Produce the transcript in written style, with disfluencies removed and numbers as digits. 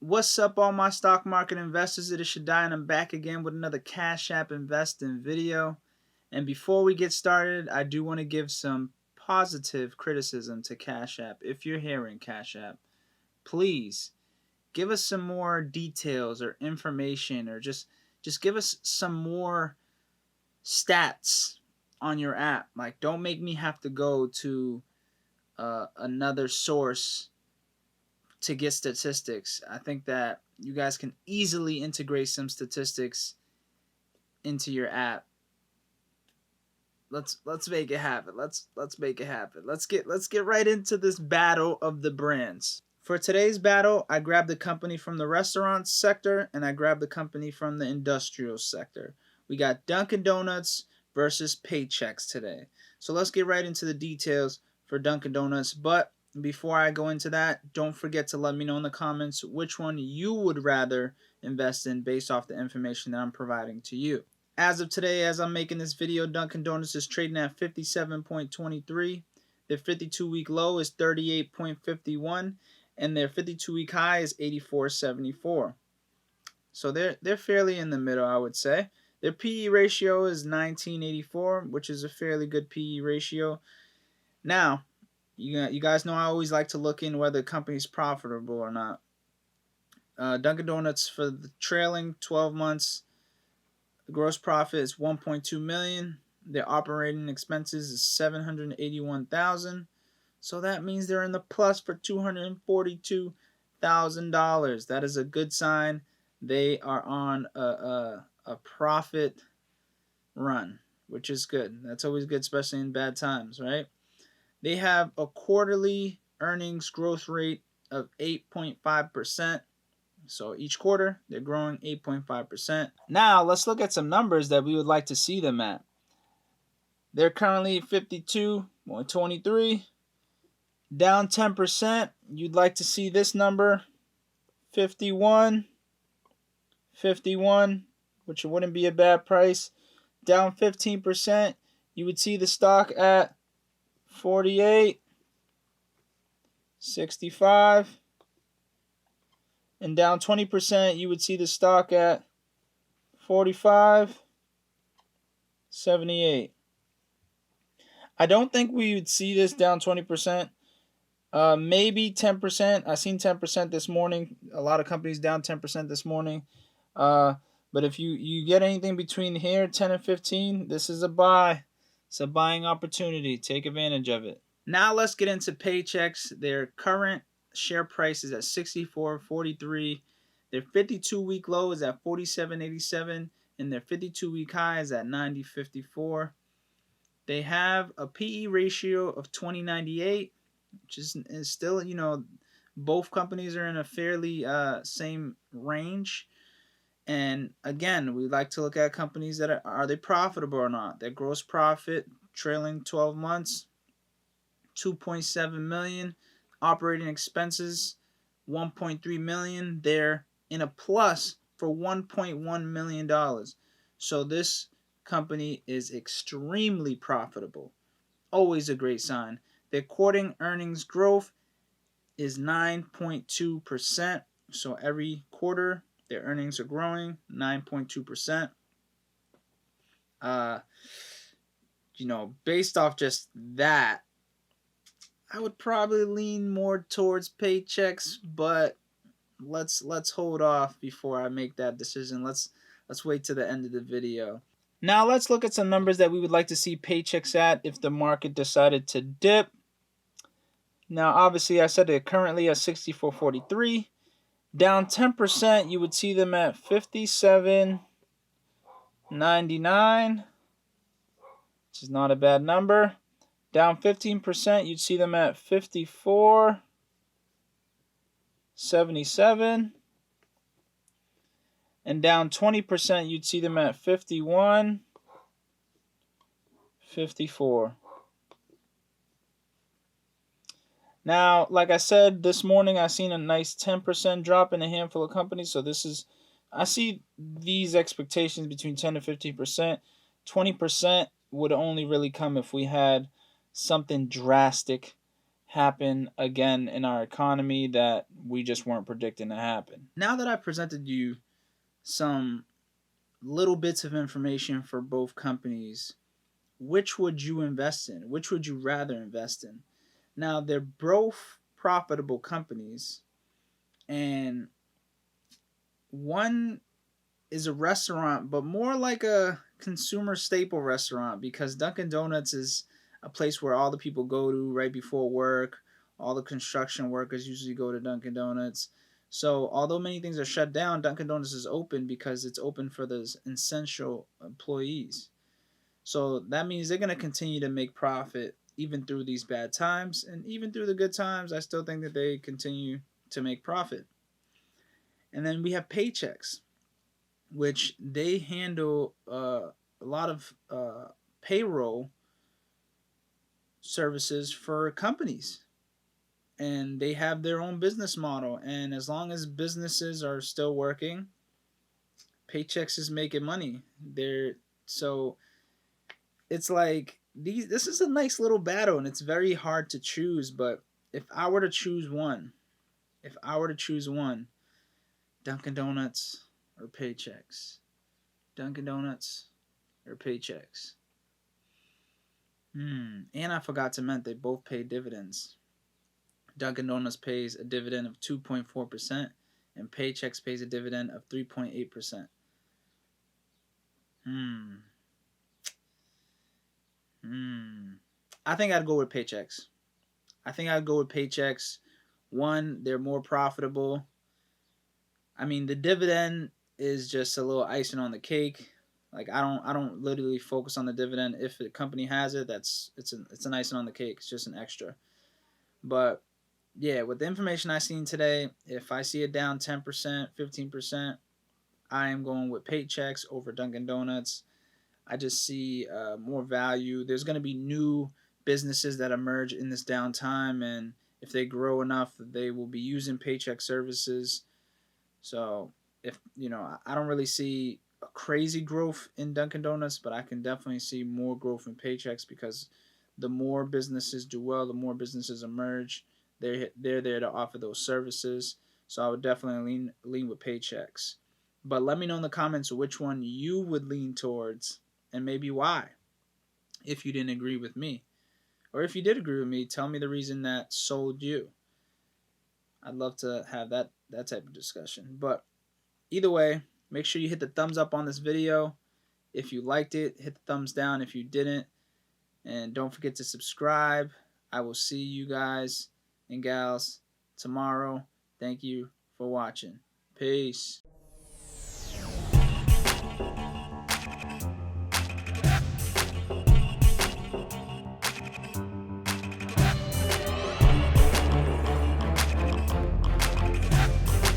What's up, all my stock market investors? It is Shpena, and I'm back again with another Cash App investing video. And before we get started, I do want to give some positive criticism to Cash App. If you're hearing Cash App, please give us some more details or information, or just give us some more stats on your app. Like, don't make me have to go to another source to get statistics. I think that you guys can easily integrate some statistics into your app. Let's make it happen. Let's make it happen. Let's get right into this battle of the brands. For today's battle, I grabbed the company from the restaurant sector and I grabbed the company from the industrial sector. We got Dunkin Donuts versus Paychex today. So let's get right into the details for Dunkin Donuts. But before I go into that, don't forget to let me know in the comments which one you would rather invest in based off the information that I'm providing to you. As of today, as I'm making this video, Dunkin Donuts is trading at 57.23. Their 52-week low is 38.51, and their 52-week high is 84.74. So they're fairly in the middle, I would say. Their PE ratio is 1984, which is a fairly good PE ratio. Now, you guys know I always like to look in whether the company's profitable or not. Dunkin Donuts, for the trailing 12 months, the gross profit is $1.2 million. Their operating expenses is $781,000. So that means they're in the plus for $242,000. That is a good sign. They are on a profit run, which is good. That's always good, especially in bad times, right? They have a quarterly earnings growth rate of 8.5%. So each quarter, they're growing 8.5%. Now, let's look at some numbers that we would like to see them at. They're currently 52.23, down 10%. You'd like to see this number, 51, which wouldn't be a bad price. Down 15%, you would see the stock at 48, 65, and down 20%, you would see the stock at 45, 78. I don't think we would see this down 20%. Maybe 10%. I seen 10% this morning. A lot of companies down 10% this morning. But if you get anything between here, 10 and 15, this is a buy. It's a buying opportunity. Take advantage of it. Now let's get into Paychex. Their current share price is at $64.43. Their 52-week low is at $47.87, and their 52-week high is at $90.54. They have a PE ratio of 20.98, which is still, both companies are in a fairly same range. And again, we like to look at companies that are they profitable or not. Their gross profit trailing 12 months, $2.7 million. Operating expenses, $1.3 million. They're in a plus for $1.1 million. So this company is extremely profitable. Always a great sign. Their quarterly earnings growth is 9.2%. So every quarter, their earnings are growing 9.2%. Based off just that, I would probably lean more towards Paychex, but let's hold off before I make that decision. Let's wait to the end of the video. Now let's look at some numbers that we would like to see Paychex at if the market decided to dip. Now, obviously, I said they're currently at $64.43. Down 10%, you would see them at $57.99, which is not a bad number. Down 15%, you'd see them at $54.77. And down 20%, you'd see them at $51.54. Now, like I said, this morning I seen a nice 10% drop in a handful of companies. So I see these expectations between 10 to 15%. 20% would only really come if we had something drastic happen again in our economy that we just weren't predicting to happen. Now that I presented you some little bits of information for both companies, which would you invest in? Which would you rather invest in? Now, they're both profitable companies, and one is a restaurant, but more like a consumer staple restaurant, because Dunkin' Donuts is a place where all the people go to right before work. All the construction workers usually go to Dunkin' Donuts. So, although many things are shut down, Dunkin' Donuts is open because it's open for those essential employees. So, that means they're going to continue to make profit even through these bad times. And even through the good times, I still think that they continue to make profit. And then we have Paychex, which they handle a lot of payroll services for companies, and they have their own business model. And as long as businesses are still working, Paychex is making money. They're so it's like these. This is a nice little battle, and it's very hard to choose. But if I were to choose one, if I were to choose one, Dunkin' Donuts or Paychex, Dunkin' Donuts or Paychex. And I forgot to mention they both pay dividends. Dunkin' Donuts pays a dividend of 2.4%, and Paychex pays a dividend of 3.8%. Hmm. I think I'd go with Paychex. I think I'd go with Paychex. One, they're more profitable. I mean, the dividend is just a little icing on the cake. Like I don't literally focus on the dividend. If the company has it, it's an icing on the cake. It's just an extra. But yeah, with the information I seen today, if I see it down 10%, 15%, I am going with Paychecks over Dunkin' Donuts. I just see more value. There's going to be new businesses that emerge in this downtime, and if they grow enough, they will be using paycheck services. So if I don't really see a crazy growth in Dunkin' Donuts, but I can definitely see more growth in Paychecks, because the more businesses do well, the more businesses emerge. They're there to offer those services. So I would definitely lean with Paychecks. But let me know in the comments which one you would lean towards, and maybe why. If you didn't agree with me, or if you did agree with me, tell me the reason that sold you. I'd love to have that type of discussion. But either way, make sure you hit the thumbs up on this video. If you liked it, hit the thumbs down if you didn't. And don't forget to subscribe. I will see you guys and gals tomorrow. Thank you for watching. Peace.